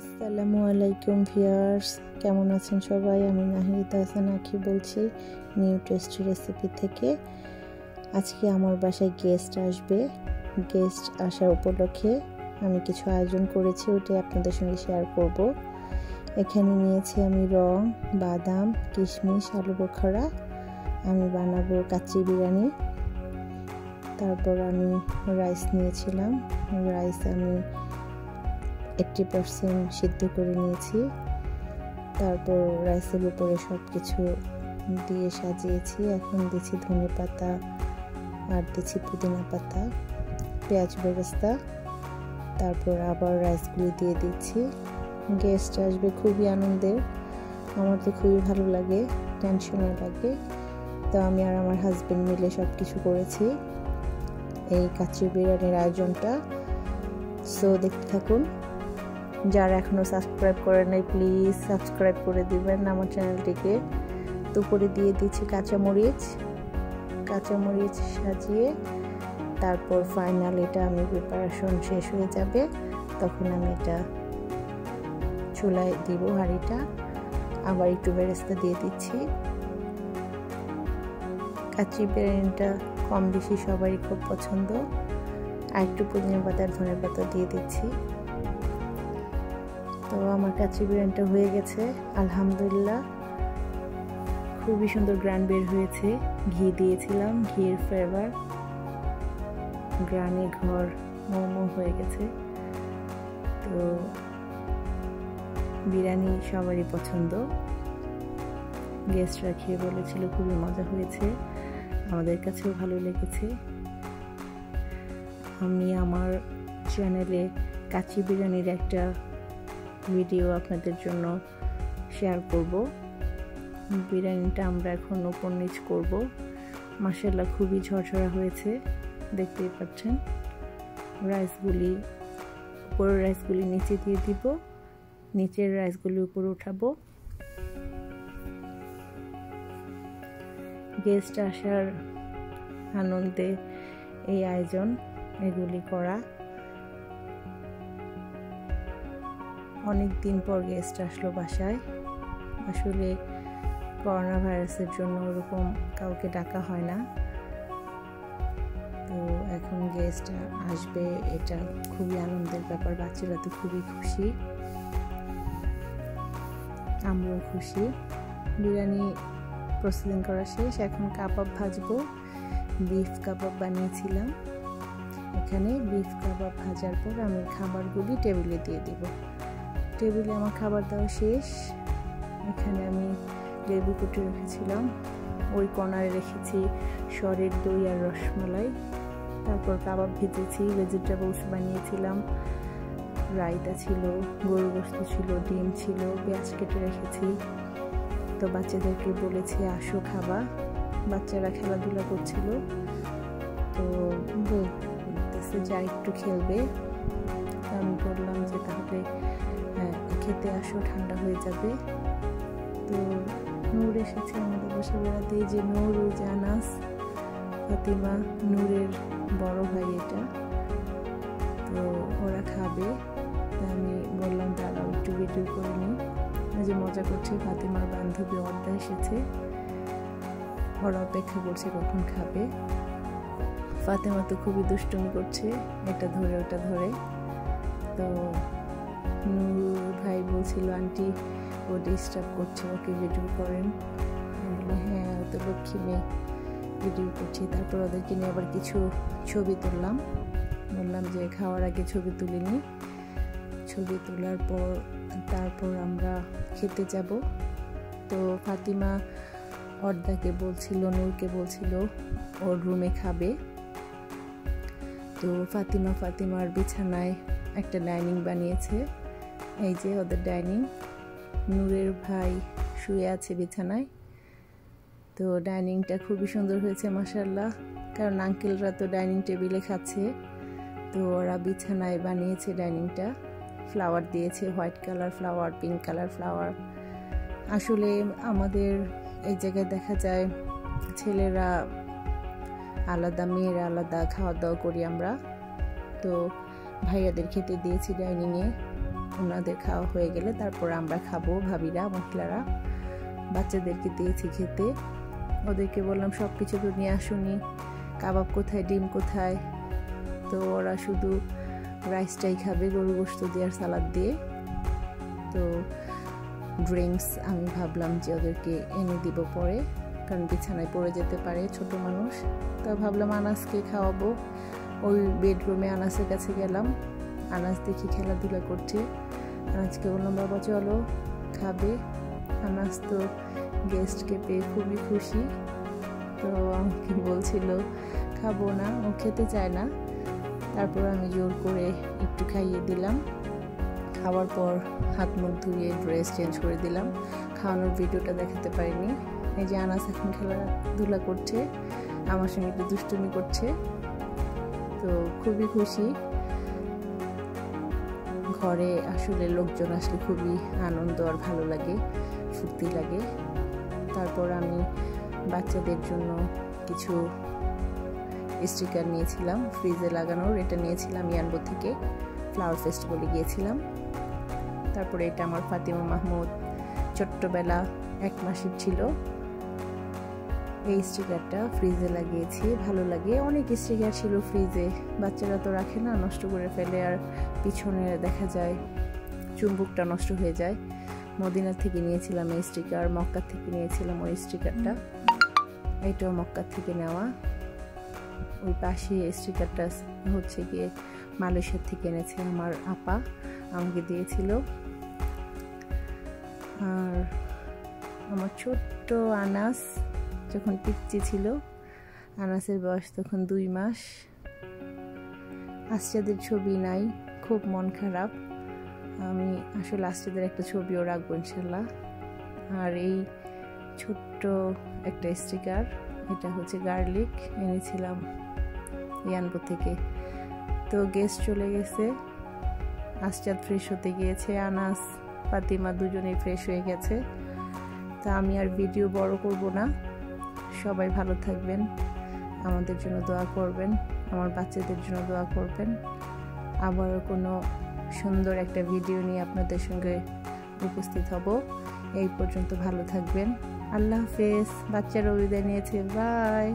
আসসালামু আলাইকুম ভিউয়ার্স, কেমন আছেন সবাই? আমি নাহিদ হাসান আখি বলছি নিউ টেস্টি রেসিপি থেকে। আজকে আমার বাসায় গেস্ট আসবে। গেস্ট আসার উপলক্ষে আমি কিছু আয়োজন করেছি, ওটাই আপনাদের সঙ্গে শেয়ার করব। এখানে নিয়েছি আমি রং, বাদাম, কিশমিশ, আলু বোখারা। আমি বানাবো কাচ্চি বিরিয়ানি। তারপর আমি রাইস নিয়েছিলাম। রাইস আমি 80% সিদ্ধ করে নিয়েছি। তারপর রাইসের উপরে সব কিছু দিয়ে সাজিয়েছি। এখন দিচ্ছি ধনে পাতা আর দিচ্ছি পুদিনা পাতা, পেঁয়াজ বেরেস্তা। তারপর আবার রাইসগুলি দিয়ে দিচ্ছি। গেস্ট আসবে, খুবই আনন্দের। আমার তো খুবই ভালো লাগে, টেনশনও লাগে। তো আমি আর আমার হাজবেন্ড মিলে সব কিছু করেছি এই কাচ্চি বিরিয়ানির আয়োজনটা। সো দেখতে থাকুন। যারা এখনো সাবস্ক্রাইব করে নাই প্লিজ সাবস্ক্রাইব করে দিবেন আমার চ্যানেলটিকে। দুপুরে দিয়ে দিচ্ছি কাঁচামরিচ সাজিয়ে। তারপর ফাইনাল এটা আমি প্রিপারেশন শেষ হয়ে যাবে, তখন আমি এটা চুলায় দিব হাঁড়িটা। আবার একটু বেরেস্তা দিয়ে দিচ্ছি। কাচ্চি বিরিয়ানিটা কম বেশি সবারই খুব পছন্দ। আর একটু পুদিনা পাতা, ধনে পাতা দিয়ে দিচ্ছি। তো আমার কাচ্চি বিরিয়ানিটা হয়ে গেছে আলহামদুলিল্লাহ। খুবই সুন্দর গ্রান বের হয়েছে। ঘি দিয়েছিলাম, ঘির ফ্লেভার, গ্রানে ঘর মোমো হয়ে গেছে। তো বিরিয়ানি সবারই পছন্দ। গেস্টরা খেয়ে বলেছিল খুবই মজা হয়েছে, আমাদের কাছেও ভালো লেগেছে। আমি আমার চ্যানেলে কাচ্চি বিরিয়ানির একটা ভিডিও আপনাদের জন্য শেয়ার করব। বিরিয়ানিটা আমরা এখন উপর নিচ করব। মাশাআল্লাহ খুবই ঝরঝরা হয়েছে, দেখতেই পাচ্ছেন। উপরের রাইসগুলি নিচে দিয়ে দিব, নিচের রাইসগুলি উপরে উঠাবো। গেস্ট আসার আনন্দে এই আয়োজন, এগুলি করা। অনেক দিন পর গেস্ট আসলো বাসায়। আসলে করোনা ভাইরাসের জন্য ওরকম কাউকে ডাকা হয় না। তো এখন গেস্ট আসবে, এটা খুবই আনন্দের ব্যাপার। বাচ্চারা তো খুবই খুশি, আমরাও খুশি। বিরিয়ানি প্রসেসিং করা শেষ, এখন কাবাব ভাজবো। বিফ কাবাব বানিয়েছিলাম। এখানে বিফ কাবাব ভাজার পর আমি খাবারগুলি টেবিলে দিয়ে দিব। টেবিলে আমার খাবার দেওয়া শেষ। এখানে আমি লেবু কুটে রেখেছিলাম, ওই কর্নারে রেখেছি সরের দই আর রসমালাই। তারপর কাবাব ভেজেছি, ভেজিটেবলস বানিয়েছিলাম, রায়তা ছিল, গরুর গোশত ছিল, ডিম ছিল, পেঁয়াজ কেটে রেখেছি। তো বাচ্চাদেরকে বলেছি আসো খাবা। বাচ্চারা খেলাধুলা করছিল, তো বলতেছে যা একটু খেলবে। আমি বললাম যে তাহলে খেতে আসো, ঠান্ডা হয়ে যাবে। তো নূর এসেছে আমাদের বাসায় বেড়াতে। যে নূর, ও জানাস, ফাতিমা, নূরের বড় ভাই এটা। তো ওরা খাবে। আমি বললাম দাঁড়াও একটু ভিডিও করে নিই। যে মজা করছে। ফাতিমার বান্ধবী অর্দা এসেছে, ওরা অপেক্ষা করছে কখন খাবে। ফাতিমা তো খুবই দুষ্টুমি করছে, এটা ধরে ওটা ধরে। তো নূর ভাই বলছিল আন্টি ও ডিস্টার্ব করছে, ওকে ভিডিও করেন। আমি বললাম হ্যাঁ, তো লক্ষ্মী মেয়ে, ভিডিও করছি। তারপর ওদেরকে নিয়ে আবার কিছু ছবি তুললাম। বললাম যে খাওয়ার আগে ছবি তুলিনি। ছবি তোলার পর তারপর আমরা খেতে যাব। তো ফাতিমা অর্দাকে বলছিল, নূরকে বলছিল ওর রুমে খাবে। তো ফাতিমার বিছানায় একটা ডাইনিং বানিয়েছে। এই যে ওদের ডাইনিং। নূরের ভাই শুয়ে আছে বিছানায়। তো ডাইনিংটা খুবই সুন্দর হয়েছে মাশাআল্লাহ, কারণ আঙ্কেলরা তো ডাইনিং টেবিলে খাচ্ছে। তো ওরা বিছানায় বানিয়েছে ডাইনিংটা। ফ্লাওয়ার দিয়েছে, white colour flower, pink colour flower. আসলে আমাদের এই জায়গায় দেখা যায় ছেলেরা আলাদা, মেয়েরা আলাদা খাওয়া দাওয়া করি আমরা। তো ভাইয়াদের খেতে দিয়েছি ডাইনিংয়ে। ওনাদের খাওয়া হয়ে গেলে তারপর আমরা খাবো, ভাবিরা মহিলারা। বাচ্চাদেরকে দিয়েছি খেতে, ওদেরকে বললাম সব কিছু তো নিয়ে আসুনি, কাবাব কোথায়, ডিম কোথায়। তো ওরা শুধু রাইসটাই খাবে, গরু গোশত দিয়ে আর সালাদ দিয়ে। তো ড্রিঙ্কস আমি ভাবলাম যে ওদেরকে এনে দিব পরে, কারণ বিছানায় পড়ে যেতে পারে ছোট মানুষ। তা ভাবলাম আনাসকে খাওয়াবো। ওই বেডরুমে আনাসের কাছে গেলাম, আনাস দেখি খেলাধুলা করছে। আনাসকে বললাম বাবা চলো খাবে। আনাস তো গেস্টকে পেয়ে খুবই খুশি, তো আমাকে বলছিল খাবো না, ও খেতে চায় না। তারপর আমি জোর করে একটু খাইয়ে দিলাম। খাওয়ার পর হাত মুখ ধুয়ে ড্রেস চেঞ্জ করে দিলাম। খাওয়ানোর ভিডিওটা দেখাতে পারিনি। এই যে আনাস এখন খেলাধুলা করছে, আমার সঙ্গে একটু দুষ্টুমি করছে, তো খুবই খুশি। ঘরে আসলে লোকজন আসলে খুবই আনন্দ আর ভালো লাগে, ফুর্তি লাগে। তারপর আমি বাচ্চাদের জন্য কিছু স্টিকার নিয়েছিলাম ফ্রিজে লাগানোর, এটা নিয়েছিলাম ইয়ানবো থেকে, ফ্লাওয়ার ফেস্টিভ্যালে গিয়েছিলাম। তারপরে এটা আমার ফাতিমা মাহমুদ ছোট্টবেলা 1 মাসের ছিল, এই স্টিকারটা ফ্রিজে লাগিয়েছি, ভালো লাগে। অনেক স্টিকার ছিল ফ্রিজে, বাচ্চারা তো রাখে না, নষ্ট করে ফেলে, আর পিছনে দেখা যায় চুম্বকটা নষ্ট হয়ে যায়। মদিনা থেকে নিয়েছিলাম এই স্টিকার, মক্কা থেকে নিয়েছিলাম ওই স্টিকারটা, এইটাও মক্কা থেকে নেওয়া। ওই পাশে স্টিকারটা হচ্ছে গিয়ে মালয়েশিয়া থেকে এনেছে আমার আপা, আমাকে দিয়েছিল। আর আমার ছোট্ট আনাস যখন পিচ্চি ছিল, আনাসের বয়স তখন 2 মাস। আসজাদের ছবি নাই, খুব মন খারাপ। আমি আসলে আসজাদের একটা ছবিও রাখবো ইনশাল্লাহ। আর এই ছোট্ট একটা স্টিকার, এটা হচ্ছে গার্লিক, এনেছিলাম ইয়ানবো থেকে। তো গেস্ট চলে গেছে, আসজাদ ফ্রেশ হতে গিয়েছে, আনাস ফাতিমা দুজনেই ফ্রেশ হয়ে গেছে। তা আমি আর ভিডিও বড় করব না। সবাই ভালো থাকবেন, আমাদের জন্য দোয়া করবেন, আমার বাচ্চাদের জন্য দোয়া করবেন। আবারও কোনো সুন্দর একটা ভিডিও নিয়ে আপনাদের সঙ্গে উপস্থিত হব। এই পর্যন্ত ভালো থাকবেন, আল্লাহ হাফেজ। বাচ্চারা বিদায় নিয়েছে, বাই।